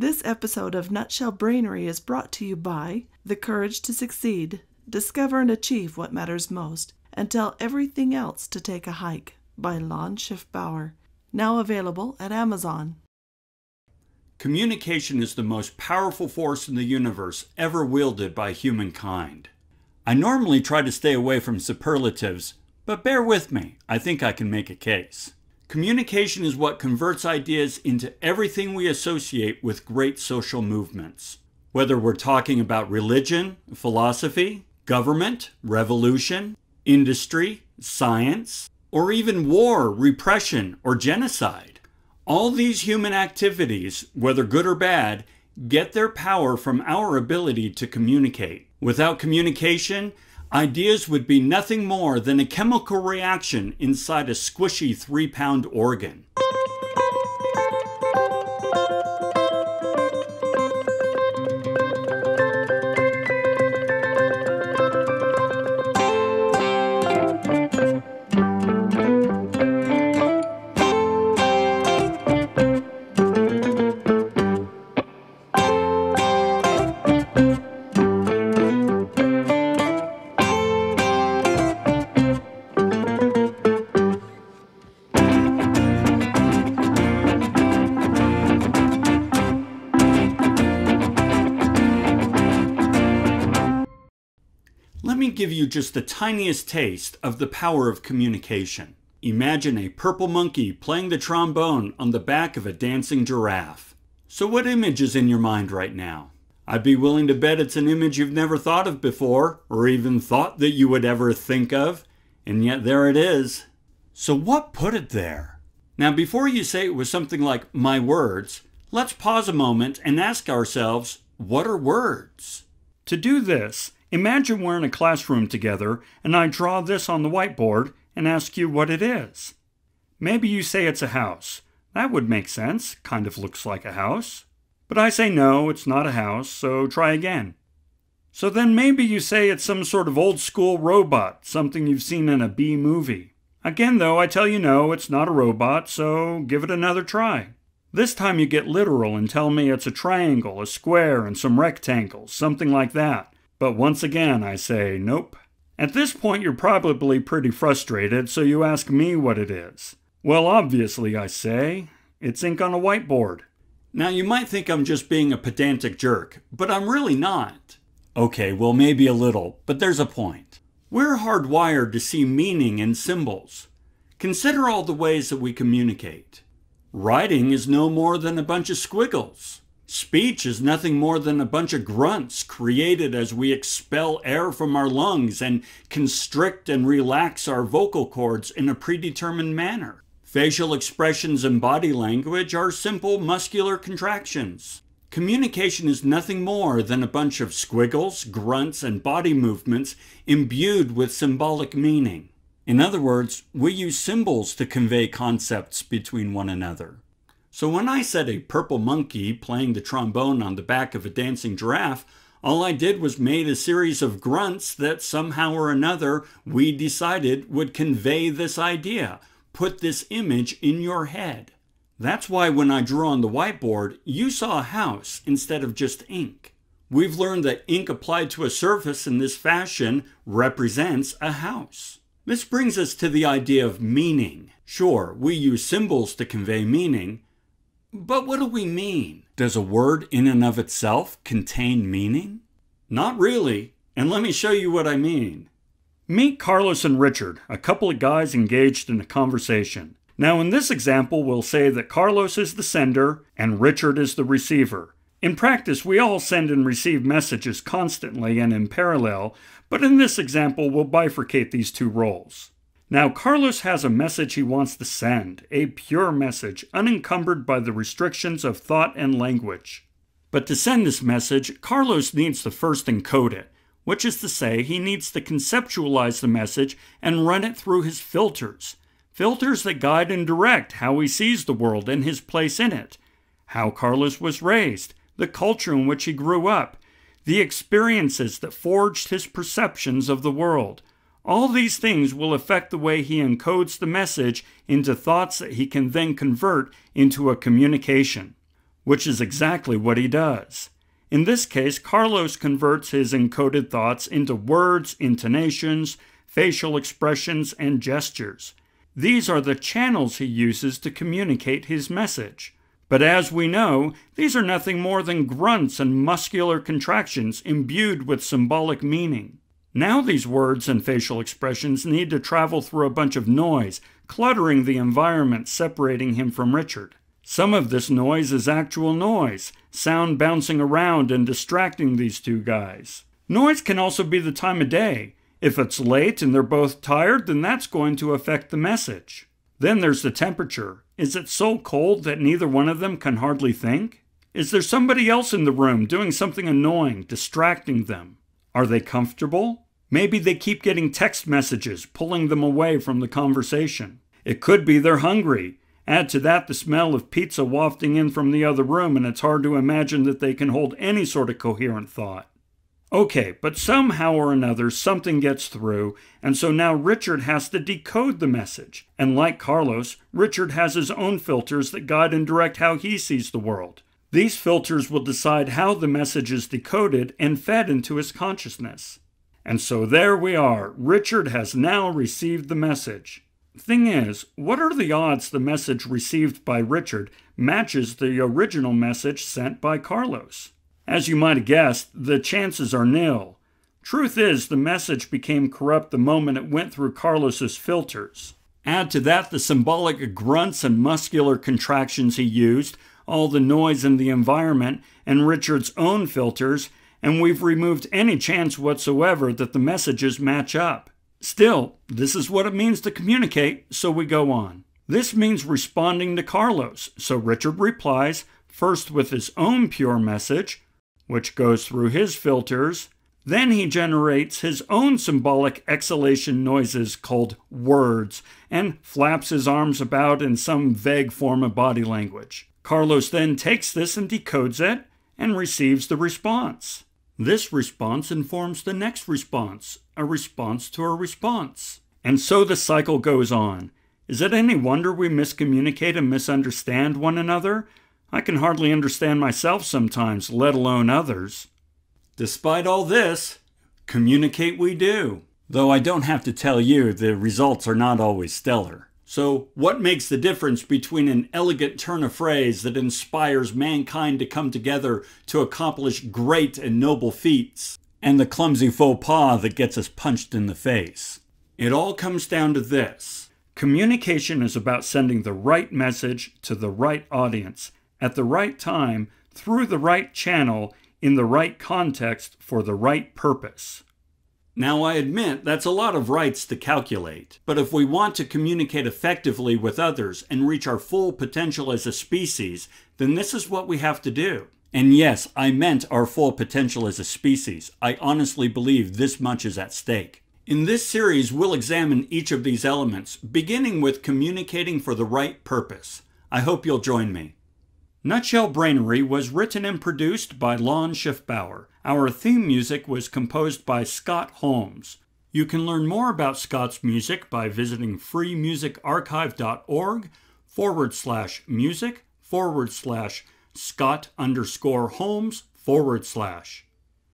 This episode of Nutshell Brainery is brought to you by The Courage to Succeed, Discover and Achieve What Matters Most, and Tell Everything Else to Take a Hike by Lon Schiffbauer. Now available at Amazon. Communication is the most powerful force in the universe ever wielded by humankind. I normally try to stay away from superlatives, but bear with me, I think I can make a case. Communication is what converts ideas into everything we associate with great social movements. Whether we're talking about religion, philosophy, government, revolution, industry, science, or even war, repression, or genocide. All these human activities, whether good or bad, get their power from our ability to communicate. Without communication, ideas would be nothing more than a chemical reaction inside a squishy 3-pound organ. Let me give you just the tiniest taste of the power of communication. Imagine a purple monkey playing the trombone on the back of a dancing giraffe. So what image is in your mind right now? I'd be willing to bet it's an image you've never thought of before, or even thought that you would ever think of, and yet there it is. So what put it there? Now before you say it was something like my words, let's pause a moment and ask ourselves, what are words? To do this, imagine we're in a classroom together and I draw this on the whiteboard and ask you what it is. Maybe you say it's a house. That would make sense, kind of looks like a house. But I say no, it's not a house, so try again. So then maybe you say it's some sort of old school robot, something you've seen in a B movie. Again though, I tell you no, it's not a robot, so give it another try. This time you get literal and tell me it's a triangle, a square, and some rectangles, something like that. But once again, I say nope. At this point, you're probably pretty frustrated, so you ask me what it is. Well, obviously, I say, it's ink on a whiteboard. Now, you might think I'm just being a pedantic jerk, but I'm really not. Okay, well, maybe a little, but there's a point. We're hardwired to see meaning in symbols. Consider all the ways that we communicate. Writing is no more than a bunch of squiggles. Speech is nothing more than a bunch of grunts created as we expel air from our lungs and constrict and relax our vocal cords in a predetermined manner. Facial expressions and body language are simple muscular contractions. Communication is nothing more than a bunch of squiggles, grunts, and body movements imbued with symbolic meaning. In other words, we use symbols to convey concepts between one another. So when I said a purple monkey playing the trombone on the back of a dancing giraffe, all I did was made a series of grunts that somehow or another we decided would convey this idea, put this image in your head. That's why when I drew on the whiteboard, you saw a house instead of just ink. We've learned that ink applied to a surface in this fashion represents a house. This brings us to the idea of meaning. Sure, we use symbols to convey meaning, but what do we mean? Does a word in and of itself contain meaning? Not really, and let me show you what I mean. Meet Carlos and Richard, a couple of guys engaged in a conversation. Now in this example, we'll say that Carlos is the sender and Richard is the receiver. In practice, we all send and receive messages constantly and in parallel, but in this example, we'll bifurcate these two roles. Now, Carlos has a message he wants to send, a pure message, unencumbered by the restrictions of thought and language. But to send this message, Carlos needs to first encode it, which is to say he needs to conceptualize the message and run it through his filters. Filters that guide and direct how he sees the world and his place in it, how Carlos was raised, the culture in which he grew up, the experiences that forged his perceptions of the world. All these things will affect the way he encodes the message into thoughts that he can then convert into a communication. which is exactly what he does. In this case, Carlos converts his encoded thoughts into words, intonations, facial expressions, and gestures. These are the channels he uses to communicate his message. But as we know, these are nothing more than grunts and muscular contractions imbued with symbolic meaning. Now these words and facial expressions need to travel through a bunch of noise, cluttering the environment, separating him from Richard. Some of this noise is actual noise, sound bouncing around and distracting these two guys. Noise can also be the time of day. If it's late and they're both tired, then that's going to affect the message. Then there's the temperature. Is it so cold that neither one of them can hardly think? Is there somebody else in the room doing something annoying, distracting them? Are they comfortable? Maybe they keep getting text messages, pulling them away from the conversation. It could be they're hungry. Add to that the smell of pizza wafting in from the other room, and it's hard to imagine that they can hold any sort of coherent thought. Okay, but somehow or another something gets through, and so now Richard has to decode the message. And like Carlos, Richard has his own filters that guide and direct how he sees the world. These filters will decide how the message is decoded and fed into his consciousness. And so there we are. Richard has now received the message. Thing is, what are the odds the message received by Richard matches the original message sent by Carlos? As you might have guessed, the chances are nil. Truth is, the message became corrupt the moment it went through Carlos's filters. Add to that the symbolic grunts and muscular contractions he used, all the noise in the environment, and Richard's own filters, and we've removed any chance whatsoever that the messages match up. Still, this is what it means to communicate, so we go on. This means responding to Carlos, so Richard replies, first with his own pure message, which goes through his filters. Then he generates his own symbolic exhalation noises called words, and flaps his arms about in some vague form of body language. Carlos then takes this and decodes it, and receives the response. This response informs the next response, a response to a response. And so the cycle goes on. Is it any wonder we miscommunicate and misunderstand one another? I can hardly understand myself sometimes, let alone others. Despite all this, communicate we do. Though I don't have to tell you, the results are not always stellar. So what makes the difference between an elegant turn of phrase that inspires mankind to come together to accomplish great and noble feats, and the clumsy faux pas that gets us punched in the face? It all comes down to this. Communication is about sending the right message to the right audience, at the right time, through the right channel, in the right context, for the right purpose. Now, I admit that's a lot of rights to calculate, but if we want to communicate effectively with others and reach our full potential as a species, then this is what we have to do. And yes, I meant our full potential as a species. I honestly believe this much is at stake. In this series, we'll examine each of these elements, beginning with communicating for the right purpose. I hope you'll join me. Nutshell Brainery was written and produced by Lon Schiffbauer. Our theme music was composed by Scott Holmes. You can learn more about Scott's music by visiting freemusicarchive.org/music/Scott_Holmes/.